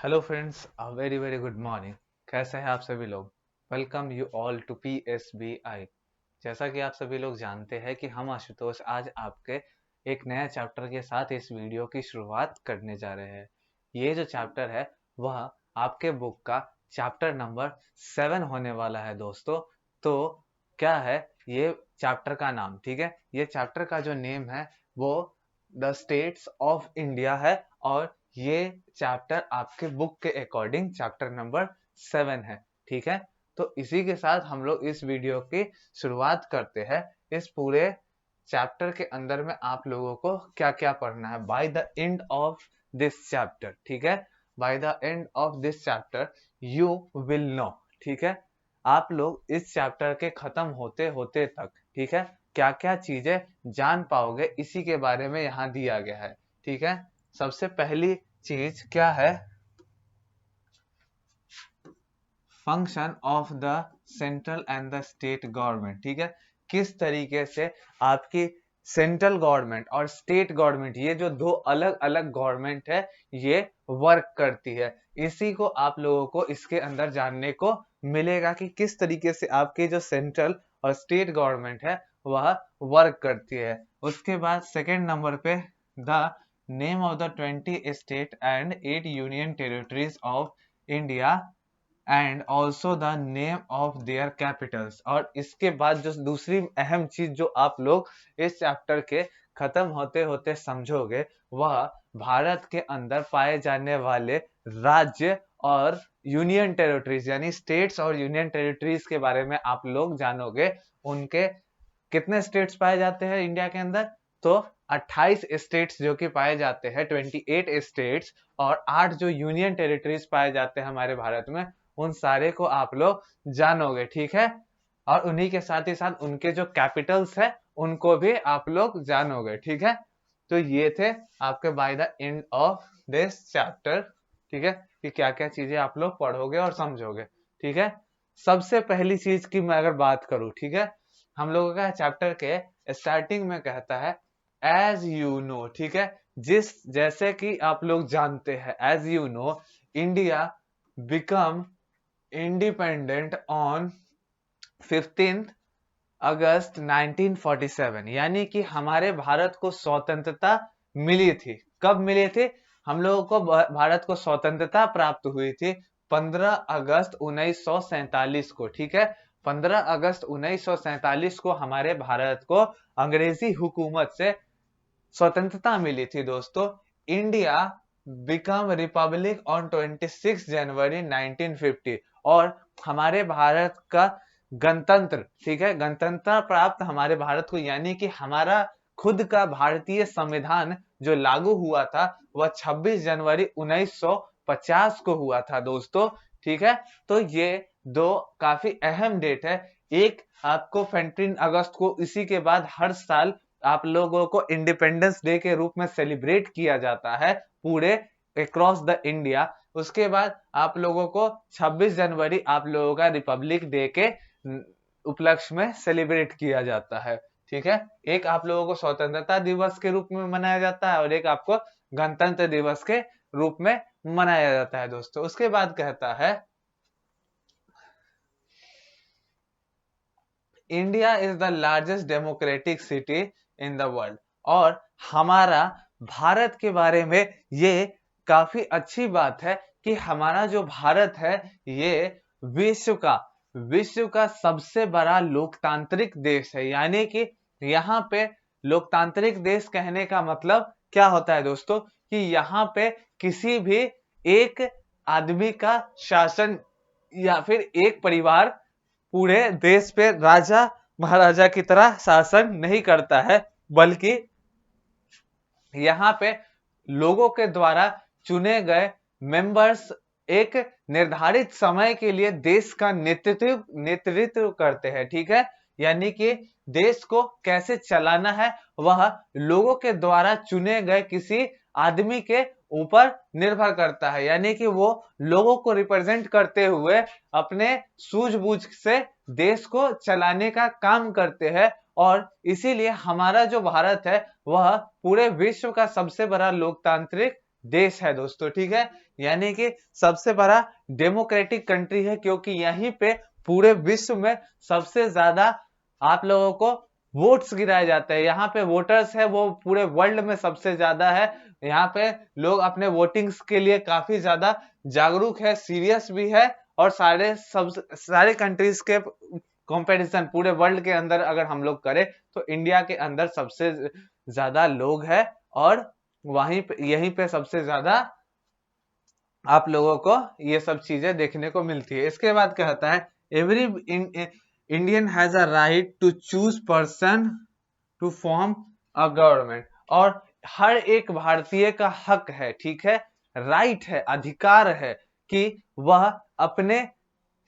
Hello friends, a very very good morning. कैसे हैं आप सभी लोग? Welcome you all to PSBI। जैसा कि आप सभी लोग जानते हैं कि हम आशुतोष आज आपके एक नया चैप्टर के साथ इस वीडियो की शुरुआत करने जा रहे हैं। ये जो चैप्टर है वह आपके बुक का चैप्टर नंबर 7 होने वाला है दोस्तों। तो क्या है ये चैप्टर का नाम? ठीक है, ये चैप्टर का जो नेम है वो द स्टेट्स ऑफ इंडिया है और ये चैप्टर आपके बुक के अकॉर्डिंग चैप्टर नंबर 7 है। ठीक है, तो इसी के साथ हम लोग इस वीडियो की शुरुआत करते हैं। इस पूरे चैप्टर के अंदर में आप लोगों को क्या क्या पढ़ना है by the end of this chapter. ठीक है, by the end of this chapter you will know. ठीक है, आप लोग इस चैप्टर के खत्म होते होते तक, ठीक है, क्या क्या चीजें जान पाओगे इसी के बारे में यहाँ दिया गया है। ठीक है, सबसे पहली चीज क्या है? Function of the central and the state government. ठीक है, किस तरीके से आपकी सेंट्रल गवर्नमेंट और स्टेट गवर्नमेंट, ये जो दो अलग अलग गवर्नमेंट है, ये वर्क करती है। इसी को आप लोगों को इसके अंदर जानने को मिलेगा कि किस तरीके से आपकी जो सेंट्रल और स्टेट गवर्नमेंट है वह वर्क करती है। उसके बाद सेकेंड नंबर पे the name of the 20 state and 8 union territories of India and also the name of their Capitals. और इसके बाद जो दूसरी अहम चीज जो आप लोग इस चैप्टर के खत्म होते होते समझोगे वह भारत के अंदर पाए जाने वाले राज्य और यूनियन टेरिटरीज यानी स्टेट्स और यूनियन टेरिटरीज के बारे में आप लोग जानोगे। उनके कितने स्टेट्स पाए जाते हैं इंडिया के अंदर? तो 28 स्टेट्स जो कि पाए जाते हैं, 28 स्टेट्स, और 8 जो यूनियन टेरिटरीज पाए जाते हैं हमारे भारत में, उन सारे को आप लोग जानोगे। ठीक है, और उन्हीं के साथ ही साथ उनके जो कैपिटल्स है उनको भी आप लोग जानोगे। ठीक है, तो ये थे आपके bye the end of this chapter. ठीक है, कि क्या क्या चीजें आप लोग पढ़ोगे और समझोगे। ठीक है, सबसे पहली चीज की मैं अगर बात करूं, ठीक है, हम लोगों का चैप्टर के स्टार्टिंग में कहता है एज यू नो। ठीक है, जिस जैसे कि आप लोग जानते हैं, as you know India become independent on 15 August 1947। यानी कि हमारे भारत को स्वतंत्रता मिली थी। कब मिली थी? हम लोगों को भारत को स्वतंत्रता प्राप्त हुई थी 15 अगस्त 1947 को। ठीक है, 15 अगस्त 1947 को हमारे भारत को अंग्रेजी हुकूमत से स्वतंत्रता मिली थी दोस्तों। इंडिया बिकम रिपब्लिक ऑन 26 जनवरी 1950। और हमारे भारत का गणतंत्र, ठीक है, गणतंत्र प्राप्त हमारे भारत को, यानी कि हमारा खुद का भारतीय संविधान जो लागू हुआ था वह 26 जनवरी 1950 को हुआ था दोस्तों। ठीक है, तो ये दो काफी अहम डेट है। एक आपको 15 अगस्त को, इसी के बाद हर साल आप लोगों को इंडिपेंडेंस डे के रूप में सेलिब्रेट किया जाता है पूरे अक्रॉस द इंडिया। उसके बाद आप लोगों को 26 जनवरी आप लोगों का रिपब्लिक डे के उपलक्ष्य में सेलिब्रेट किया जाता है। ठीक है, एक आप लोगों को स्वतंत्रता दिवस के रूप में मनाया जाता है और एक आपको गणतंत्र दिवस के रूप में मनाया जाता है दोस्तों। उसके बाद कहता है India is the largest democratic city in the world. और हमारा भारत के बारे में ये काफी अच्छी बात है कि हमारा जो भारत है ये विश्व का सबसे बड़ा लोकतांत्रिक देश है। यानी कि यहाँ पे लोकतांत्रिक देश कहने का मतलब क्या होता है दोस्तों? कि यहाँ पे किसी भी एक आदमी का शासन या फिर एक परिवार पूरे देश पे राजा महाराजा की तरह शासन नहीं करता है, बल्कि यहाँ पे लोगों के द्वारा चुने गए मेंबर्स एक निर्धारित समय के लिए देश का नेतृत्व करते हैं। ठीक है, यानी कि देश को कैसे चलाना है वह लोगों के द्वारा चुने गए किसी आदमी के ऊपर निर्भर करता है। यानी कि वो लोगों को रिप्रेजेंट करते हुए अपने सूझबूझ से देश को चलाने का काम करते हैं। और इसीलिए हमारा जो भारत है वह पूरे विश्व का सबसे बड़ा लोकतांत्रिक देश है दोस्तों, ठीक है। यानी कि सबसे बड़ा डेमोक्रेटिक कंट्री है, क्योंकि यहीं पे पूरे विश्व में सबसे ज्यादा आप लोगों को वोट्स गिराए जाते हैं। यहाँ पे वोटर्स है वो पूरे वर्ल्ड में सबसे ज्यादा है। यहाँ पे लोग अपने वोटिंग्स के लिए काफी ज्यादा जागरूक है, सीरियस भी है। और सारे कंट्रीज के कंपैरिजन पूरे वर्ल्ड के अंदर अगर हम लोग करें तो इंडिया के अंदर सबसे ज्यादा लोग है, और वहीं पे यहीं पे सबसे ज्यादा आप लोगों को ये सब चीजें देखने को मिलती है। इसके बाद कहता है every Indian has a right to choose person to form a government. और हर एक भारतीय का हक है, ठीक है, राइट है, अधिकार है कि वह अपने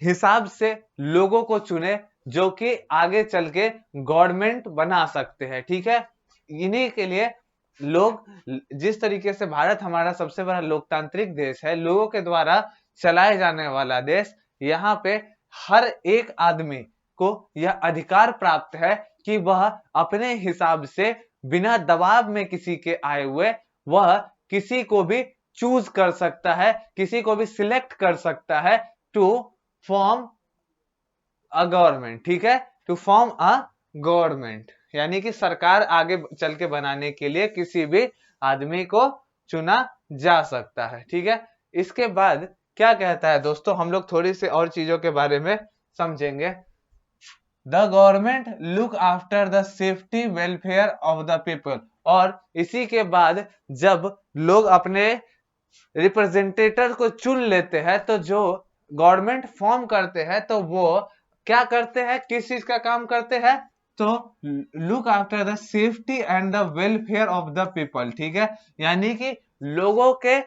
हिसाब से लोगों को चुने जो कि आगे चल के गवर्नमेंट बना सकते हैं, ठीक है। इन्हीं के लिए लोग, जिस तरीके से भारत हमारा सबसे बड़ा लोकतांत्रिक देश है, लोगों के द्वारा चलाए जाने वाला देश, यहाँ पे हर एक आदमी को यह अधिकार प्राप्त है कि वह अपने हिसाब से बिना दबाव में किसी के आए हुए वह किसी को भी चूज कर सकता है, किसी को भी सिलेक्ट कर सकता है टू फॉर्म अ गवर्नमेंट, ठीक है, टू फॉर्म अ गवर्नमेंट। यानी कि सरकार आगे चल के बनाने के लिए किसी भी आदमी को चुना जा सकता है, ठीक है। इसके बाद क्या कहता है दोस्तों, हम लोग थोड़ी सी और चीजों के बारे में समझेंगे। The government look after the safety welfare of the people. और इसी के बाद जब लोग अपने रिप्रेजेंटेटर को चुन लेते हैं, तो जो गवर्नमेंट फॉर्म करते हैं तो वो क्या करते हैं, किस चीज का काम करते हैं, तो look after the safety and the welfare of the people, ठीक है। यानी कि लोगों के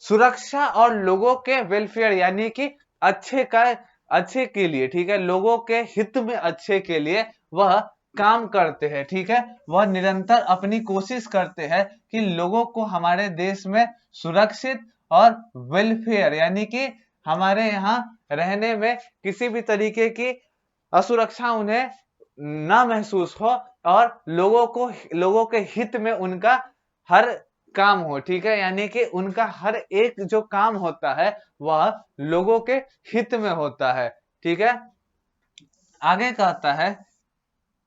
सुरक्षा और लोगों के वेलफेयर यानी कि अच्छे के लिए, ठीक है, लोगों के हित में अच्छे के लिए वह काम करते हैं, ठीक है। वह निरंतर अपनी कोशिश करते हैं कि लोगों को हमारे देश में सुरक्षित और वेलफेयर यानी कि हमारे यहाँ रहने में किसी भी तरीके की असुरक्षा उन्हें ना महसूस हो, और लोगों के हित में उनका हर काम हो, ठीक है। यानी कि उनका हर एक जो काम होता है वह लोगों के हित में होता है, ठीक है। आगे कहता है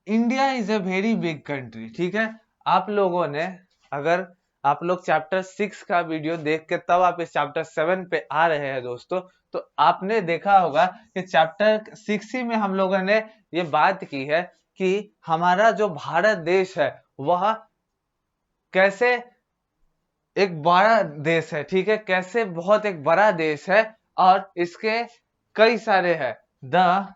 India is a very big country, ठीक है। आप लोगों ने, अगर आप लोग चैप्टर 6 का वीडियो देख के तब आप इस चैप्टर 7 पे आ रहे हैं दोस्तों, तो आपने देखा होगा कि चैप्टर 6 ही में हम लोगों ने ये बात की है कि हमारा जो भारत देश है वह कैसे एक बड़ा देश है, ठीक है, कैसे बहुत एक बड़ा देश है, और इसके कई सारे है। The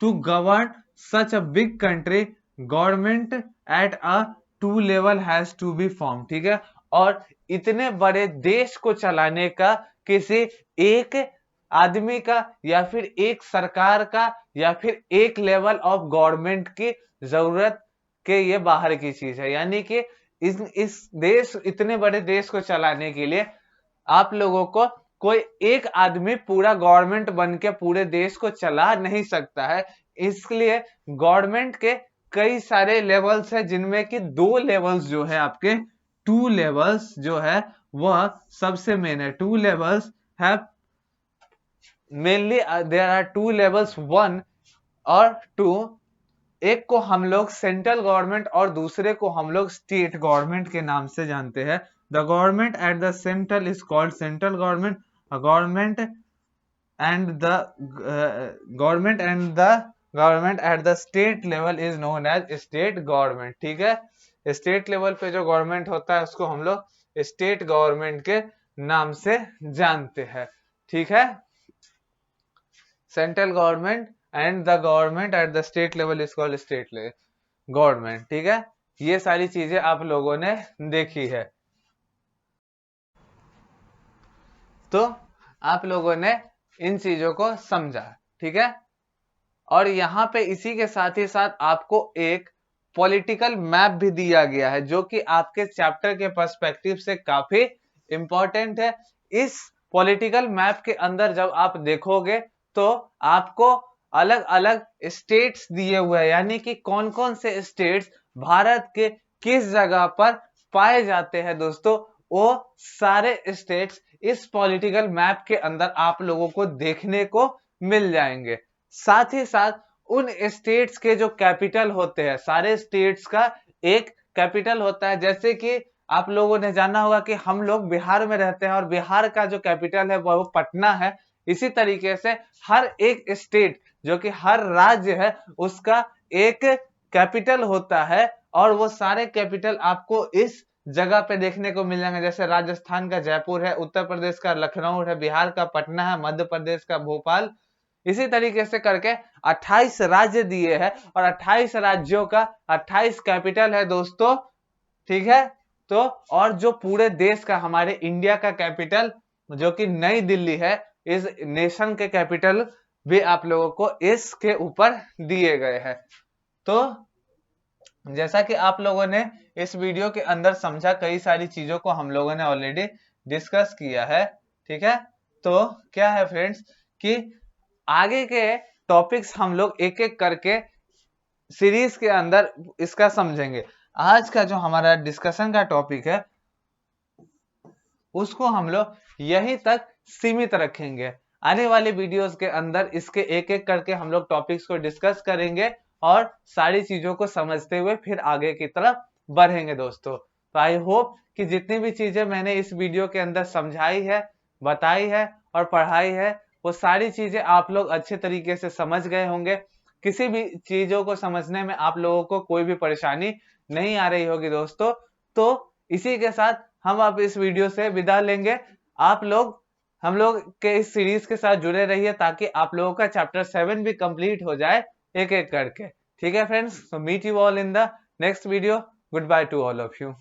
to govern such a big country government at a to level has to be form, ठीक है। और इतने बड़े देश को चलाने का किसी एक आदमी का या फिर एक सरकार का या फिर एक लेवल ऑफ गवर्नमेंट की जरूरत के ये बाहर की चीज है। यानी कि इस इतने बड़े देश को चलाने के लिए आप लोगों को कोई एक आदमी पूरा गवर्नमेंट बन के पूरे देश को चला नहीं सकता है। इसलिए गवर्नमेंट के कई सारे लेवल्स है, जिनमें कि 2 लेवल्स जो है आपके 2 लेवल्स जो है वह सबसे मेन है। 2 लेवल्स है मेनली, देयर आर 2 लेवल्स 1 और 2। एक को हम लोग सेंट्रल गवर्नमेंट और दूसरे को हम लोग स्टेट गवर्नमेंट के नाम से जानते हैं। The government at the central is called central government, government and the government at the state level is known as state government, ठीक है। स्टेट लेवल पे जो गवर्नमेंट होता है उसको हम लोग स्टेट गवर्नमेंट के नाम से जानते हैं, ठीक है। Central government and the government at the state level is called state government, ठीक है। ये सारी चीजें आप लोगों ने देखी है, तो आप लोगों ने इन चीजों को समझा, ठीक है। और यहाँ पे इसी के साथ ही साथ आपको एक पॉलिटिकल मैप भी दिया गया है, जो कि आपके चैप्टर के पर्सपेक्टिव से काफी इंपॉर्टेंट है। इस पॉलिटिकल मैप के अंदर जब आप देखोगे तो आपको अलग अलग स्टेट्स दिए हुए हैं, यानी कि कौन कौन से स्टेट्स भारत के किस जगह पर पाए जाते हैं दोस्तों, वो सारे स्टेट्स इस पॉलिटिकल मैप के अंदर आप लोगों को देखने को मिल जाएंगे। साथ ही साथ उन स्टेट्स के जो कैपिटल होते हैं, सारे स्टेट्स का एक कैपिटल होता है। जैसे कि आप लोगों ने जाना होगा कि हम लोग बिहार में रहते हैं और बिहार का जो कैपिटल है वो पटना है। इसी तरीके से हर एक स्टेट जो कि हर राज्य है उसका एक कैपिटल होता है और वो सारे कैपिटल आपको इस जगह पे देखने को मिल जाएंगे। जैसे राजस्थान का जयपुर है, उत्तर प्रदेश का लखनऊ है, बिहार का पटना है, मध्य प्रदेश का भोपाल। इसी तरीके से करके 28 राज्य दिए हैं और 28 राज्यों का 28 कैपिटल है दोस्तों, ठीक है। तो और जो पूरे देश का हमारे इंडिया का कैपिटल जो कि नई दिल्ली है, इस नेशन के कैपिटल भी आप लोगों को इसके ऊपर दिए गए हैं। तो जैसा कि आप लोगों ने इस वीडियो के अंदर समझा, कई सारी चीजों को हम लोगों ने ऑलरेडी डिस्कस किया है, ठीक है। तो क्या है फ्रेंड्स कि आगे के टॉपिक्स हम लोग एक एक करके सीरीज के अंदर इसका समझेंगे। आज का जो हमारा डिस्कशन का टॉपिक है उसको हम लोग यहीं तक सीमित रखेंगे। आने वाले वीडियोस के अंदर इसके एक एक करके हम लोग टॉपिक्स को डिस्कस करेंगे और सारी चीजों को समझते हुए फिर आगे की तरफ बढ़ेंगे दोस्तों। तो आई होप कि जितनी भी चीजें मैंने इस वीडियो के अंदर समझाई है, बताई है और पढ़ाई है, वो सारी चीजें आप लोग अच्छे तरीके से समझ गए होंगे। किसी भी चीजों को समझने में आप लोगों को कोई भी परेशानी नहीं आ रही होगी दोस्तों। तो इसी के साथ हम अब इस वीडियो से विदा लेंगे। आप लोग हम लोग के इस सीरीज के साथ जुड़े रहिए ताकि आप लोगों का चैप्टर 7 भी कंप्लीट हो जाए एक एक करके, ठीक है friends. So meet you all in the next video. Goodbye to all of you.